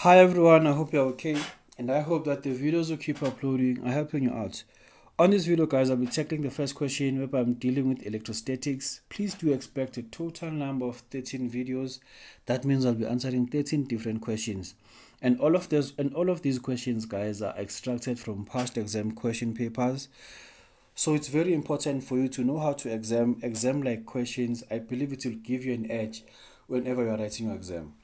Hi everyone, I hope you're okay, and I hope that the videos will keep uploading are helping you out. On this video guys, I'll be tackling the first question where I'm dealing with electrostatics. Please do expect a total number of 13 videos. That means I'll be answering 13 different questions. And all of these questions guys are extracted from past exam question papers. So it's very important for you to know how to exam like questions. I believe it will give you an edge whenever you're writing your exam.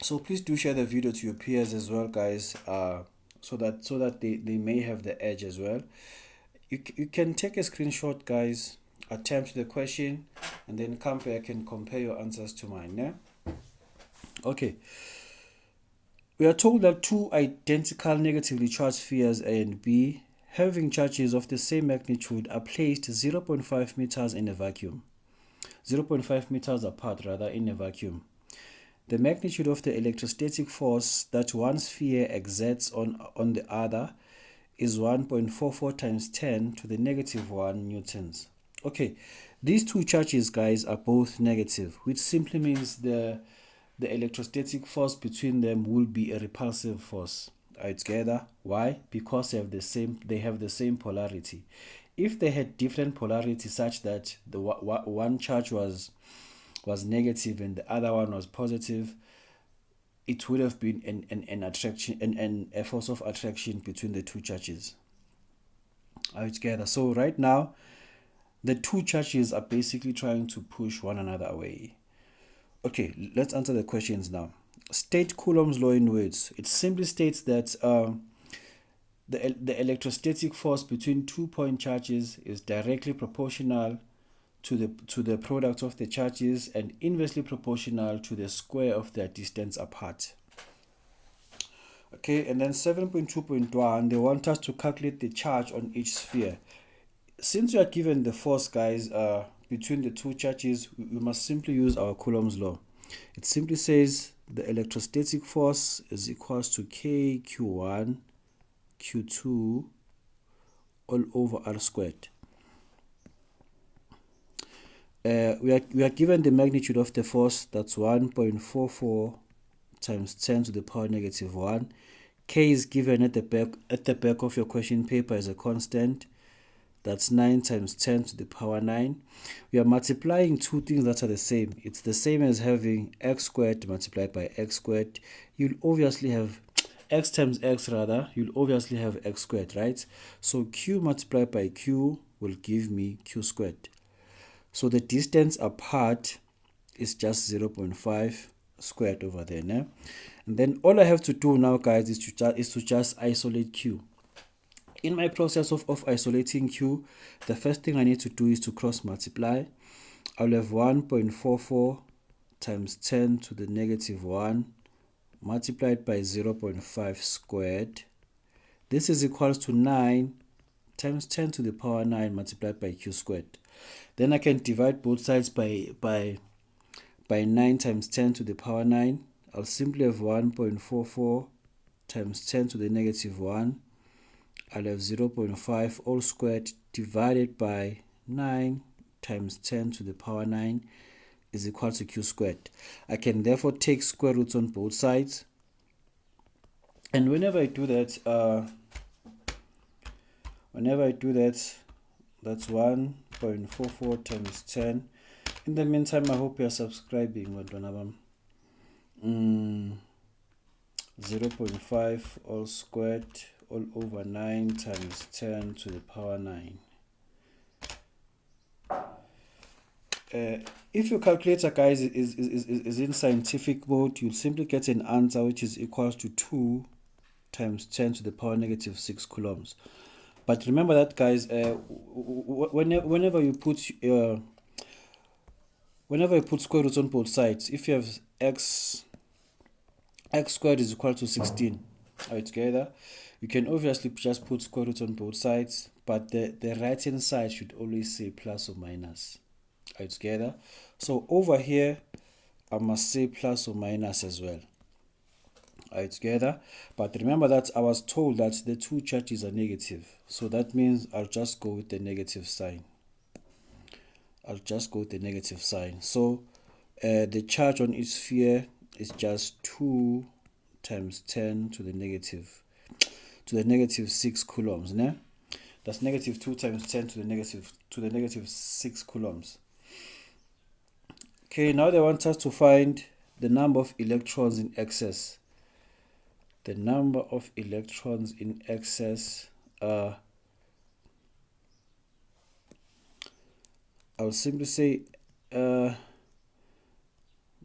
So please do share the video to your peers as well guys, so that they may have the edge as well. You can take a screenshot guys, attempt the question, and then come back and compare your answers to mine. Yeah? Okay, we are told that two identical negatively charged spheres A and B having charges of the same magnitude are placed 0.5 meters in a vacuum, 0.5 meters apart rather, in a vacuum. The magnitude of the electrostatic force that one sphere exerts on the other is 1.44 times 10 to the negative 1 newtons. Okay, these two charges guys are both negative, which simply means the electrostatic force between them will be a repulsive force. Are you together? Why? Because they have the same polarity. If they had different polarity such that the one charge was negative and the other one was positive, it would have been an attraction and a force of attraction between the two charges. Are you together? So right now the two charges are basically trying to push one another away. Okay, let's answer the questions now. State Coulomb's law in words. It simply states that the electrostatic force between 2 point charges is directly proportional to the product of the charges and inversely proportional to the square of their distance apart. Okay, and then 7.2.1, they want us to calculate the charge on each sphere. Since we are given the force guys between the two charges, we must simply use our Coulomb's law. It simply says the electrostatic force is equals to K Q1 Q2 all over R squared. We are given the magnitude of the force, that's 1.44 times 10 to the power negative 1. K is given at the back of your question paper as a constant. That's 9 times 10 to the power 9. We are multiplying two things that are the same. It's the same as having x squared multiplied by x squared. You'll obviously have x times x rather. You'll obviously have x squared, right? So q multiplied by q will give me q squared. So the distance apart is just 0.5 squared over there. Né? And then all I have to do now, guys, is to just isolate q. In my process of isolating q, the first thing I need to do is to cross multiply. I'll have 1.44 times 10 to the negative 1 multiplied by 0.5 squared. This is equals to 9 times 10 to the power 9 multiplied by q squared. Then I can divide both sides by 9 times 10 to the power 9. I'll simply have 1.44 times 10 to the negative 1. I'll have 0.5 all squared divided by 9 times 10 to the power 9 is equal to q squared. I can therefore take square roots on both sides. And whenever I do that, that's 1.44 times 10. In the meantime, I hope you are subscribing. 0.5 all squared all over 9 times 10 to the power 9. If your calculator, guys, is in scientific mode, you'll simply get an answer which is equals to 2 times 10 to the power negative 6 coulombs. But remember that, guys, whenever you put square roots on both sides, if you have x squared is equal to 16, are you together? You can obviously just put square roots on both sides, but the right hand side should always say plus or minus. Are you together? So over here, I must say plus or minus as well. Are you together? But remember that I was told that the two charges are negative. So that means I'll just go with the negative sign. So the charge on each sphere is just 2 times 10 to the negative 6 coulombs, ne? That's negative 2 times 10 to the negative 6 coulombs. Okay, now they want us to find the number of electrons in excess. The number of electrons in excess, I'll simply say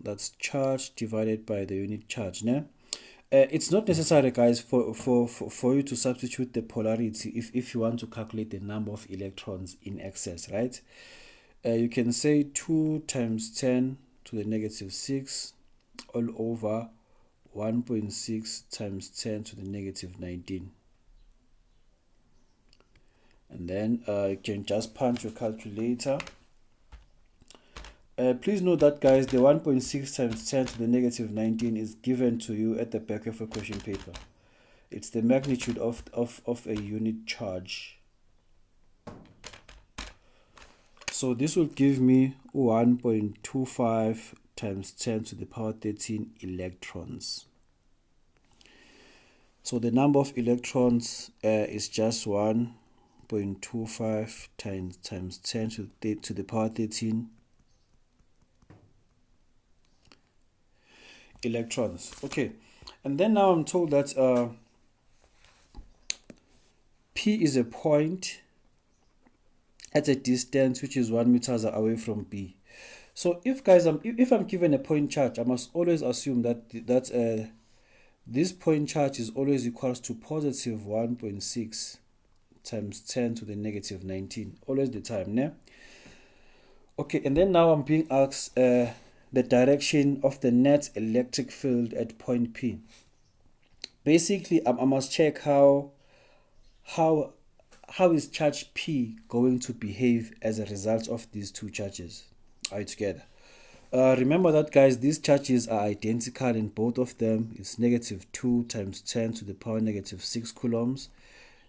that's charge divided by the unit charge, ne? It's not necessary, guys, for you to substitute the polarity if you want to calculate the number of electrons in excess, right? You can say 2 times 10 to the negative 6 all over 1.6 times 10 to the negative 19. And then you can just punch your calculator. Please note that, guys, the 1.6 times 10 to the negative 19 is given to you at the back of a question paper. It's the magnitude of a unit charge. So this will give me 1.25 times 10 to the power 13 electrons. So the number of electrons is just 1.25 times 10 to the power 13 electrons. Okay, and then now I'm told that P is a point at a distance which is 1 meters away from B. So if, guys, if I'm given a point charge, I must always assume that this point charge is always equals to positive 1.6 times 10 to the negative 19, always the time, ne? Okay, and then now I'm being asked the direction of the net electric field at point P. Basically, I must check how is charge P going to behave as a result of these two charges. Are you together? Remember that, guys, these charges are identical in both of them. It's negative 2 times 10 to the power negative 6 coulombs.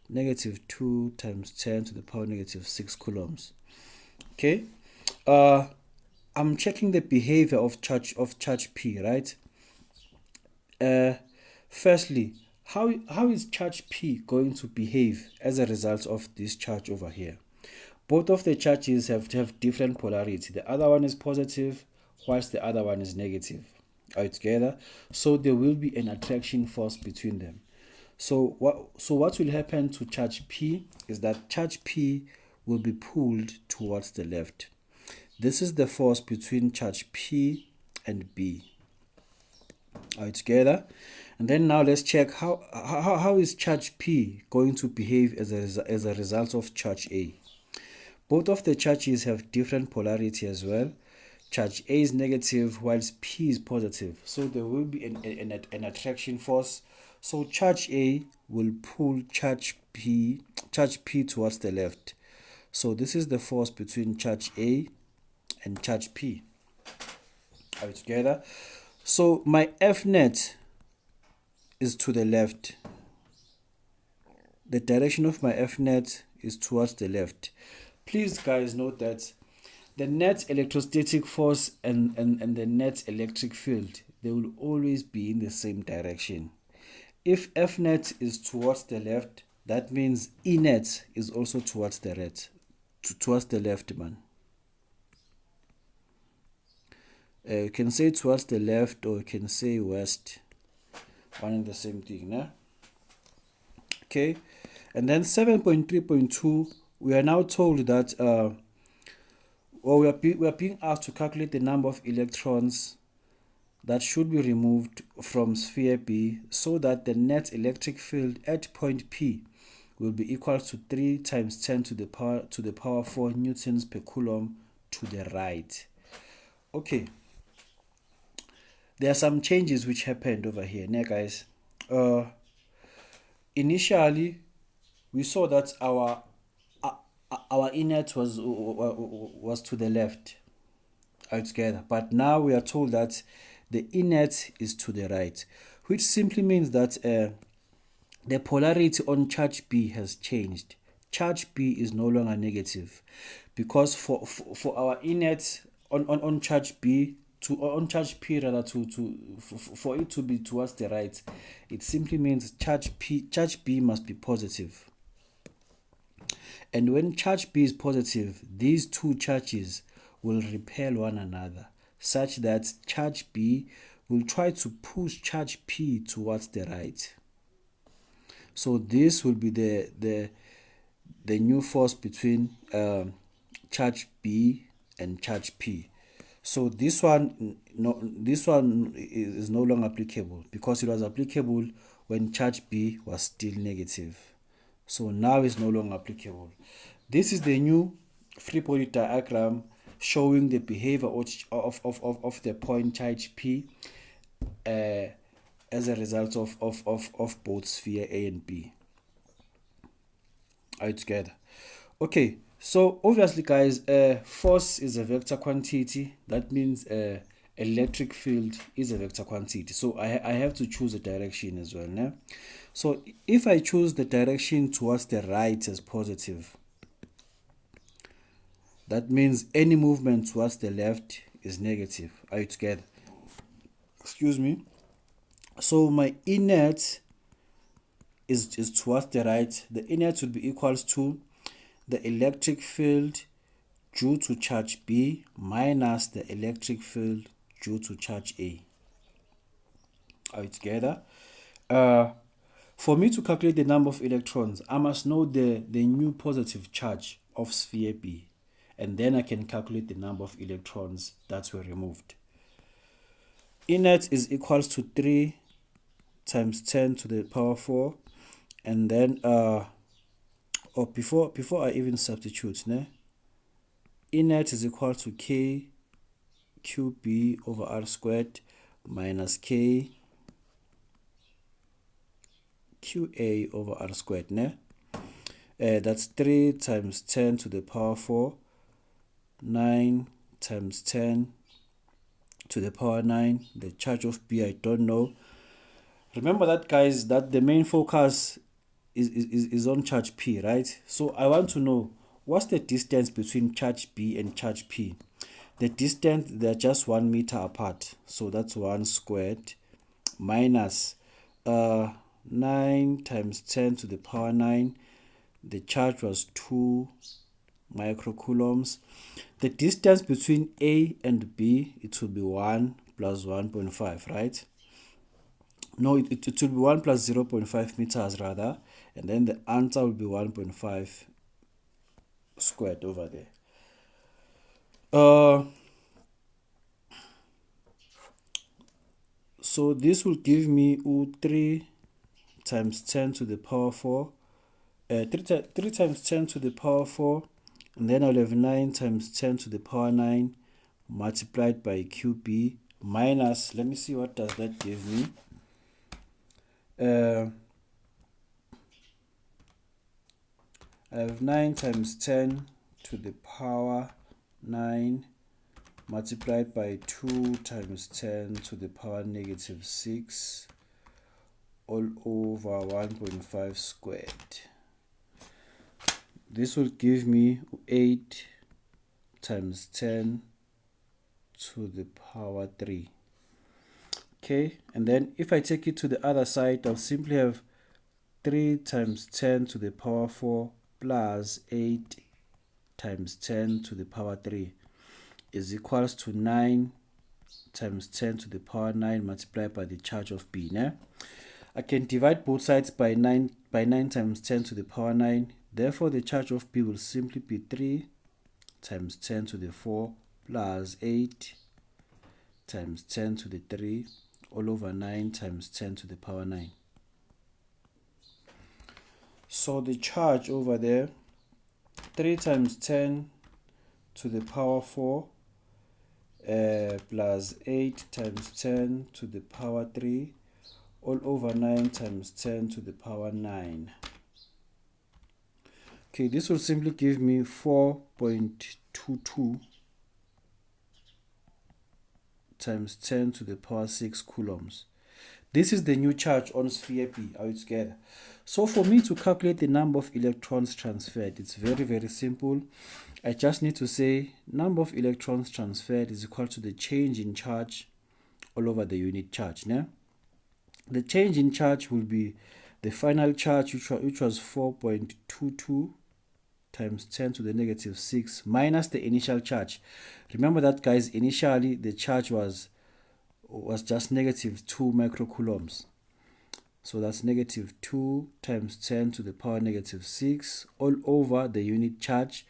Negative 2 times 10 to the power negative 6 coulombs. Okay. I'm checking the behavior of charge P, right? Firstly, how is charge P going to behave as a result of this charge over here? Both of the charges have different polarity. The other one is positive, whilst the other one is negative. Are you together? So there will be an attraction force between them. So what will happen to charge P is that charge P will be pulled towards the left. This is the force between charge P and B. Are you together? And then now let's check how is charge P going to behave as a result of charge A. Both of the charges have different polarity as well. Charge A is negative whilst P is positive. So there will be an attraction force. So charge A will pull charge P towards the left. So this is the force between charge A and charge P. Are we together? So my F net is to the left. The direction of my F net is towards the left. Please, guys, note that the net electrostatic force and the net electric field, they will always be in the same direction. If F net is towards the left, that means E net is also towards the left, man. You can say towards the left or you can say west. One and the same thing, nah? Okay. And then 7.3.2, we are now told that we are being asked to calculate the number of electrons that should be removed from sphere B so that the net electric field at point P will be equal to 3 times 10 to the power 4 newtons per coulomb to the right. Okay. There are some changes which happened over here, now, guys. Initially, we saw that our inlet was to the left, altogether. But now we are told that the inlet is to the right, which simply means that the polarity on charge B has changed. Charge B is no longer negative, because for our inlet on charge B, on charge P rather for it to be towards the right, it simply means charge B must be positive. And when charge B is positive, these two charges will repel one another, such that charge B will try to push charge P towards the right. So this will be the new force between charge B and charge P. So this one is no longer applicable because it was applicable when charge B was still negative. So now it's no longer applicable. This is the new free body diagram showing the behavior of the point charge P as a result of both sphere A and B. Are you together? Okay, so obviously guys, force is a vector quantity. That means electric field is a vector quantity. So I have to choose a direction as well. Né? So if I choose the direction towards the right as positive, that means any movement towards the left is negative. Are you together? Excuse me. So my inert is towards the right. The inert would be equals to the electric field due to charge B minus the electric field due to charge A. Are we together? For me to calculate the number of electrons, I must know the new positive charge of sphere B, and then I can calculate the number of electrons that were removed. Inert is equals to 3 times 10 to the power 4, and then before I even substitute, né? Inert is equal to K QB over R squared minus K QA over R squared, né? That's 3 times 10 to the power 4, 9 times 10 to the power 9. The charge of B I don't know. Remember that, guys, that the main focus is on charge P, right? So I want to know what's the distance between charge B and charge P. The distance, they're just 1 meter apart, so that's 1 squared minus 9 times 10 to the power 9. The charge was 2 microcoulombs. The distance between A and B, it will be 1 plus 1.5, right? No, it will be 1 plus 0.5 meters rather, and then the answer will be 1.5 squared over there. So this will give me 3 times 10 to the power 4, 3 times 10 to the power 4, and then I'll have 9 times 10 to the power 9 multiplied by QB minus, let me see what does that give me. I have 9 times 10 to the power 9 multiplied by 2 times 10 to the power negative 6 all over 1.5 squared. This will give me 8 times 10 to the power 3. Okay, and then if I take it to the other side, I'll simply have 3 times 10 to the power 4 plus 8 times 10 to the power 3 is equals to 9 times 10 to the power 9 multiplied by the charge of B. Né? I can divide both sides by 9 times 10 to the power 9. Therefore, the charge of B will simply be 3 times 10 to the 4 plus 8 times 10 to the 3 all over 9 times 10 to the power 9. So the charge over there, 3 times 10 to the power 4 plus 8 times 10 to the power 3 all over 9 times 10 to the power 9. Okay, this will simply give me 4.22 times 10 to the power 6 coulombs. This is the new charge on sphere B. Are you together? So for me to calculate the number of electrons transferred, it's very, very simple. I just need to say number of electrons transferred is equal to the change in charge all over the unit charge. Now, the change in charge will be the final charge, which was 4.22 times 10 to the negative 6 minus the initial charge. Remember that, guys, initially the charge was just negative 2 microcoulombs. So that's negative 2 times 10 to the power negative 6 all over the unit charge.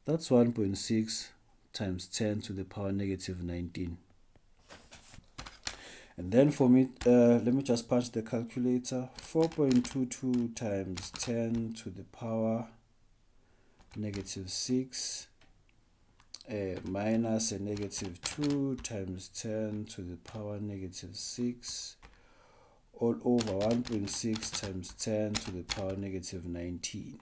That's 1.6 times 10 to the power negative 19. And then for me, let me just punch the calculator. 4.22 times 10 to the power negative 6 minus a negative 2 times 10 to the power negative 6 all over 1.6 times 10 to the power negative 19.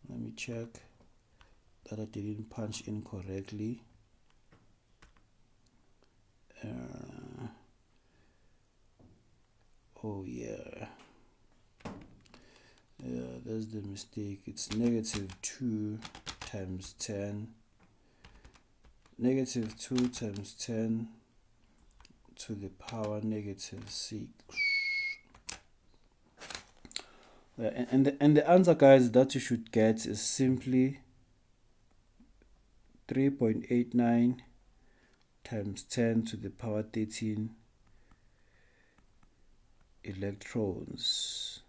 Let me check that I didn't punch in correctly. Oh yeah, that's the mistake. It's negative 2 times 10, negative 2 times 10 to the power negative 6. And the answer, guys, that you should get is simply 3.89 times 10 to the power 13 electrons.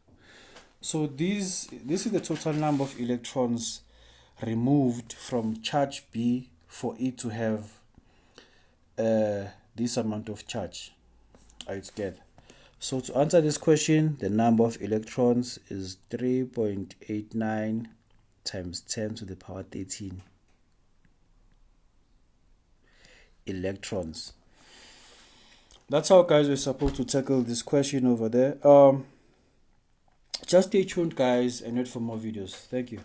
So this is the total number of electrons removed from charge B for it to have this amount of charge. It's get. So to answer this question, the number of electrons is 3.89 times 10 to the power 13 electrons. That's how, guys, we're supposed to tackle this question over there. Just stay tuned, guys, and wait for more videos. Thank you.